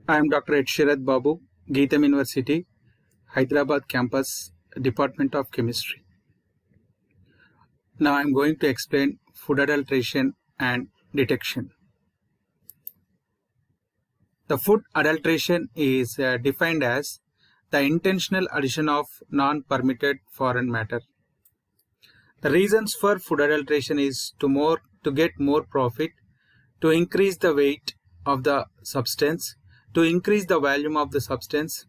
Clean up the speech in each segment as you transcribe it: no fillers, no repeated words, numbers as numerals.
I am Dr. Ed Sharath Babu, Geetam University, Hyderabad campus, Department of Chemistry. Now I am going to explain food adulteration and detection. The food adulteration is defined as the intentional addition of non-permitted foreign matter. The reasons for food adulteration is to get more profit, to increase the weight of the substance, to increase the volume of the substance.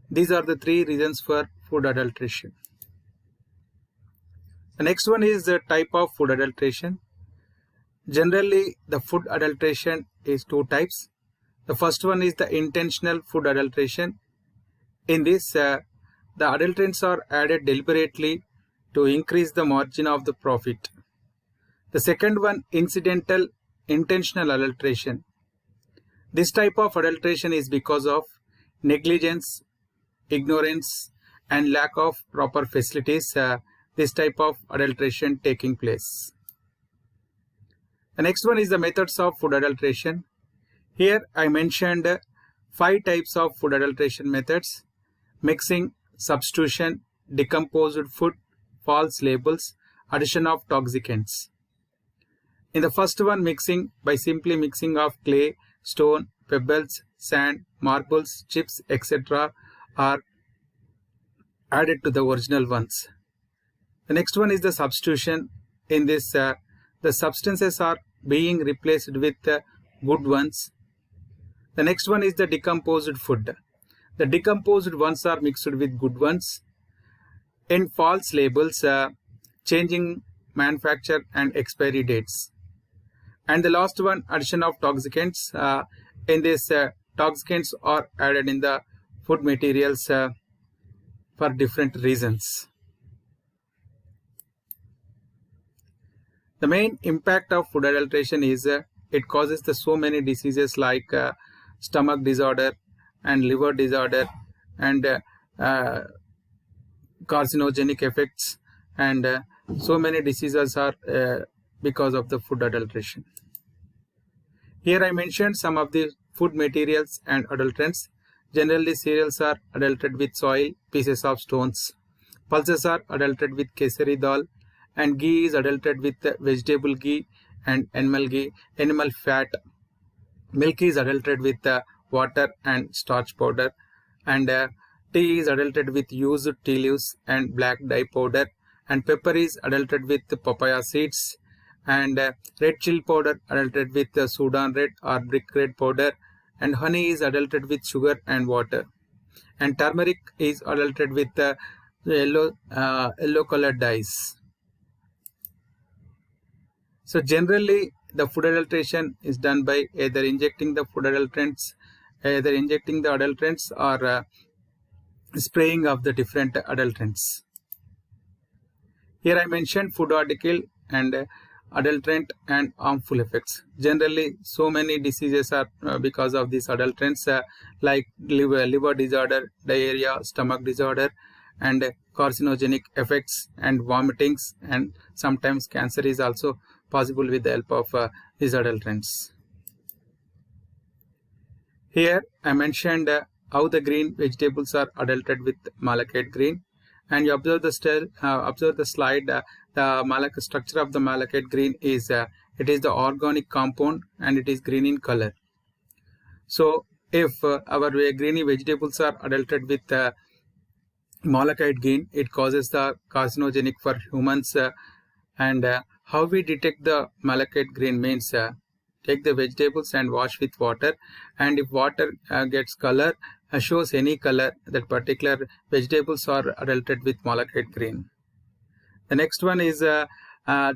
These are the three reasons for food adulteration. The next one is the type of food adulteration. Generally, the food adulteration is two types. The first one is the intentional food adulteration. In this, the adulterants are added deliberately to increase the margin of the profit. The second one, incidental intentional adulteration. This type of adulteration is because of negligence, ignorance, and lack of proper facilities. This type of adulteration taking place. The next one is the methods of food adulteration. Here I mentioned 5 types of food adulteration methods: mixing, substitution, decomposed food, false labels, addition of toxicants. In the first one, mixing, by simply mixing of clay, stone, pebbles, sand, marbles, chips, etc. are added to the original ones. The next one is the substitution. In this, the substances are being replaced with good ones. The next one is the decomposed food. The decomposed ones are mixed with good ones. In false labels, changing manufacture and expiry dates. And the last one, addition of toxicants. In this, toxicants are added in the food materials for different reasons. The main impact of food adulteration is it causes so many diseases like stomach disorder and liver disorder and carcinogenic effects, and so many diseases are because of the food adulteration. Here I mentioned some of the food materials and adulterants. Generally, cereals are adulterated with soil, pieces of stones. Pulses are adulterated with kesari dal, and ghee is adulterated with vegetable ghee and animal fat. Milk is adulterated with water and starch powder, and tea is adulterated with used tea leaves and black dye powder, and pepper is adulterated with papaya seeds, and red chili powder adulterated with Sudan red or brick red powder, and honey is adulterated with sugar and water, and turmeric is adulterated with yellow colored dyes. So generally, the food adulteration is done by either injecting the adulterants, or spraying of the different adulterants. Here I mentioned food article and adulterant and harmful effects. Generally, so many diseases are because of these adulterants, like liver disorder, diarrhea, stomach disorder, and carcinogenic effects and vomitings, and sometimes cancer is also possible with the help of these adulterants. Here I mentioned how the green vegetables are adulterated with malachite green, and you observe the slide. The structure of the malachite green is it is the organic compound, and it is green in color. So if our greeny vegetables are adulterated with malachite green, it causes the carcinogenic for humans. And how we detect the malachite green means take the vegetables and wash with water, and if water gets color, shows any color, that particular vegetables are adulterated with malachite green. The next one is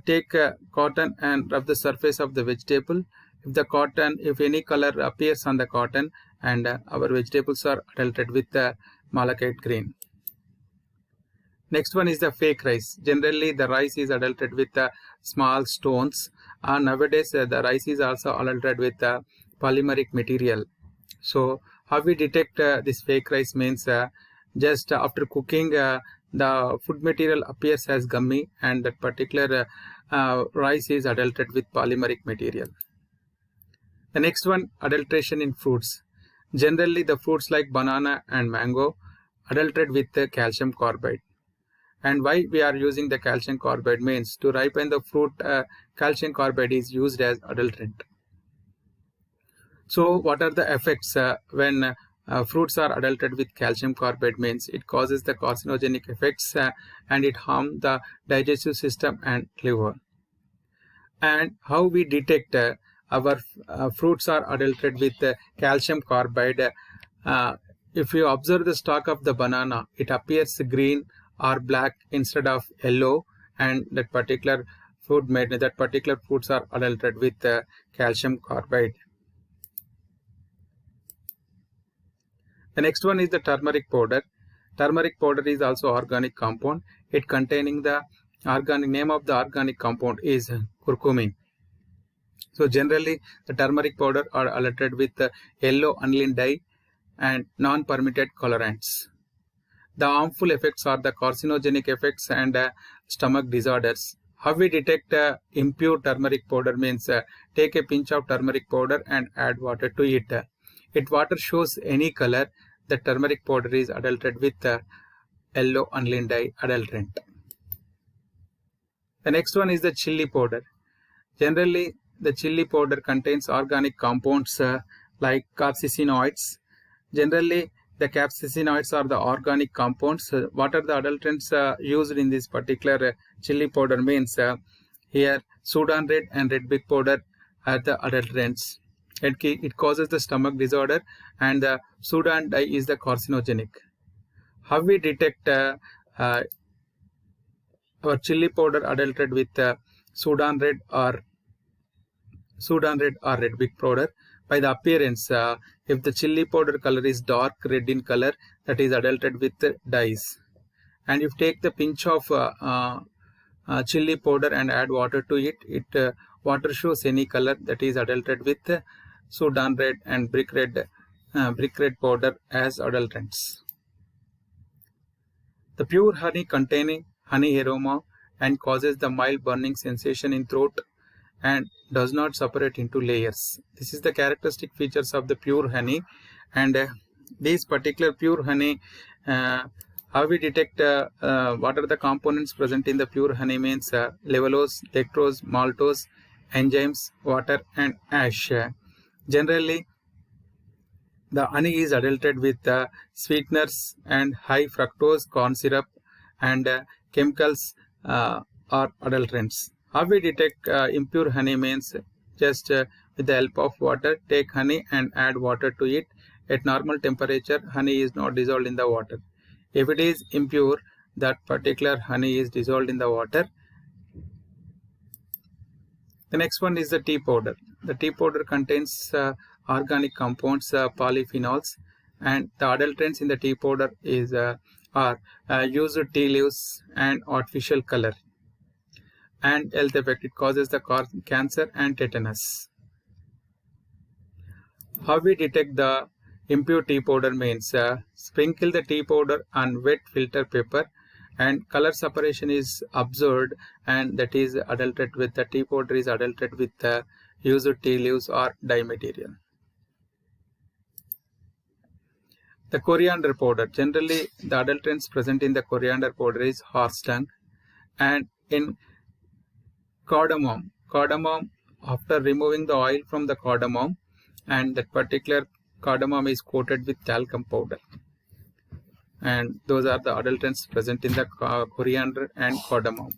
take cotton and rub the surface of the vegetable. If any color appears on the cotton, and our vegetables are adulterated with malachite green. Next one is the fake rice. Generally, the rice is adulterated with small stones. Nowadays, the rice is also adulterated with polymeric material. So, how we detect this fake rice means just after cooking, the food material appears as gummy, and that particular rice is adulterated with polymeric material. The next one, adulteration in fruits. Generally, the fruits like banana and mango adulterate with the calcium carbide. And why we are using the calcium carbide means to ripen the fruit, calcium carbide is used as adulterant. So what are the effects when fruits are adulterated with calcium carbide means it causes the carcinogenic effects and it harms the digestive system and liver. And how we detect our fruits are adulterated with calcium carbide. If you observe the stalk of the banana, it appears green or black instead of yellow, and that particular fruits are adulterated with calcium carbide. The next one is the turmeric powder. Turmeric powder is also organic compound. It containing the organic name of the organic compound is curcumin. So generally the turmeric powder are adulterated with yellow aniline dye and non-permitted colorants. The harmful effects are the carcinogenic effects and stomach disorders. How we detect impure turmeric powder means take a pinch of turmeric powder and add water to it. If water shows any color, the turmeric powder is adulterated with yellow aniline dye adulterant. The next one is the chili powder. Generally, the chili powder contains organic compounds like capsaicinoids. Generally, the capsaicinoids are the organic compounds. What are the adulterants used in this particular chili powder means here Sudan red and red big powder are the adulterants. It causes the stomach disorder, and the Sudan dye is the carcinogenic. How we detect our chili powder adulterated with Sudan red or red big powder? By the appearance, if the chili powder color is dark red in color, that is adulterated with dyes. And if you take the pinch of chili powder and add water to it, water shows any color, that is adulterated with Sudan red and brick red powder as adulterants. The pure honey containing honey aroma and causes the mild burning sensation in throat and does not separate into layers. This is the characteristic features of the pure honey. And these particular pure honey, how we detect what are the components present in the pure honey means levulose, dextrose, maltose, enzymes, water and ash. Generally, the honey is adulterated with sweeteners and high fructose corn syrup, and chemicals are adulterants. How we detect impure honey means just with the help of water, take honey and add water to it. At normal temperature, honey is not dissolved in the water. If it is impure, that particular honey is dissolved in the water. The next one is the tea powder. The tea powder contains organic compounds, polyphenols, and the adulterants in the tea powder is are used tea leaves and artificial color. And health effect, it causes the cancer and tetanus. How we detect the impure tea powder means sprinkle the tea powder on wet filter paper and color separation is observed, and that is adulterated with the tea powder is adulterated with the used tea leaves or dye material. The coriander powder. Generally, the adulterants present in the coriander powder is horse dung, and in cardamom, after removing the oil from the cardamom, and that particular cardamom is coated with talcum powder, and those are the adulterants present in the coriander and cardamom.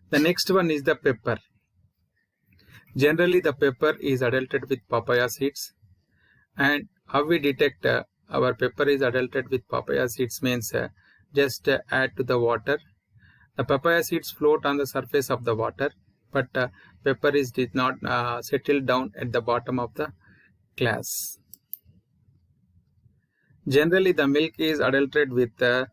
The next one is the pepper. Generally, the pepper is adulterated with papaya seeds. And how we detect our pepper is adulterated with papaya seeds means just add to the water. The papaya seeds float on the surface of the water, but pepper did not settle down at the bottom of the glass. Generally, the milk is adulterated with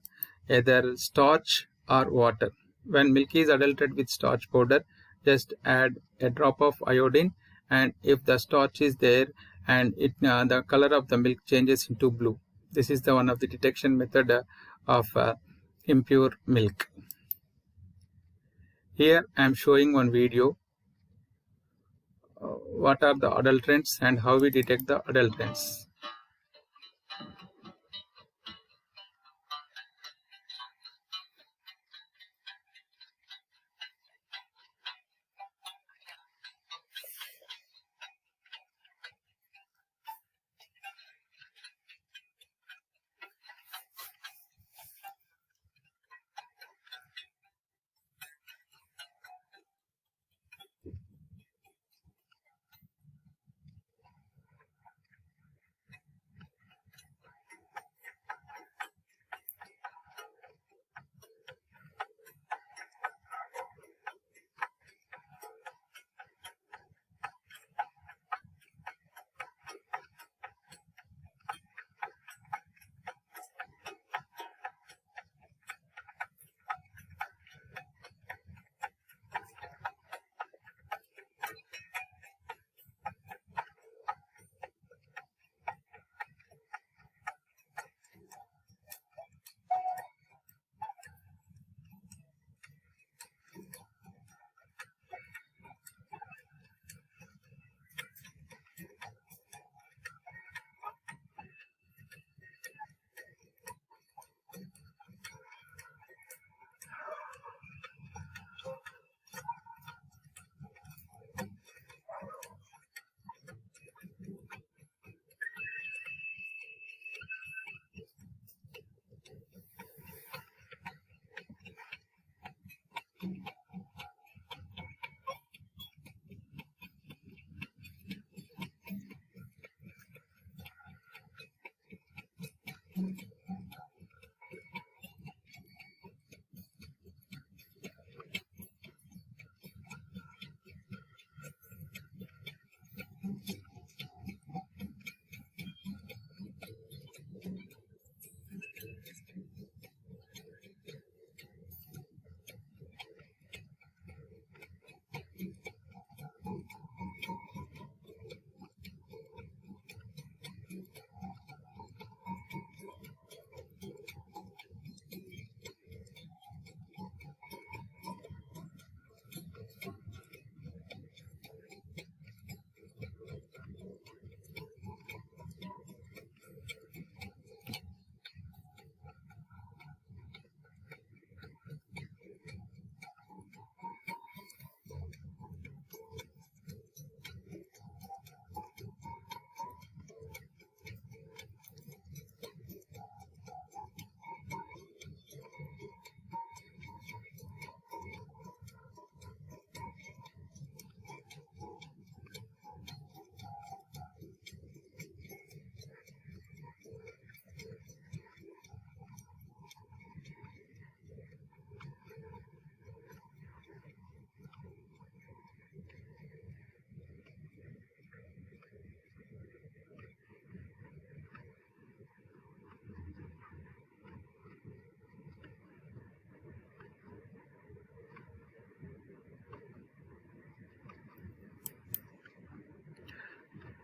either starch or water. When milk is adulterated with starch powder, just add a drop of iodine, and if the starch is there and the color of the milk changes into blue. This is the one of the detection method of impure milk. Here I am showing one video what are the adulterants and how we detect the adulterants.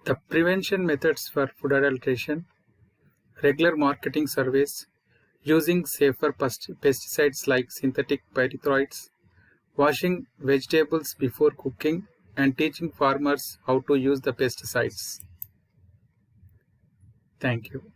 The prevention methods for food adulteration: regular marketing surveys, using safer pesticides like synthetic pyrethroids, washing vegetables before cooking, and teaching farmers how to use the pesticides. Thank you.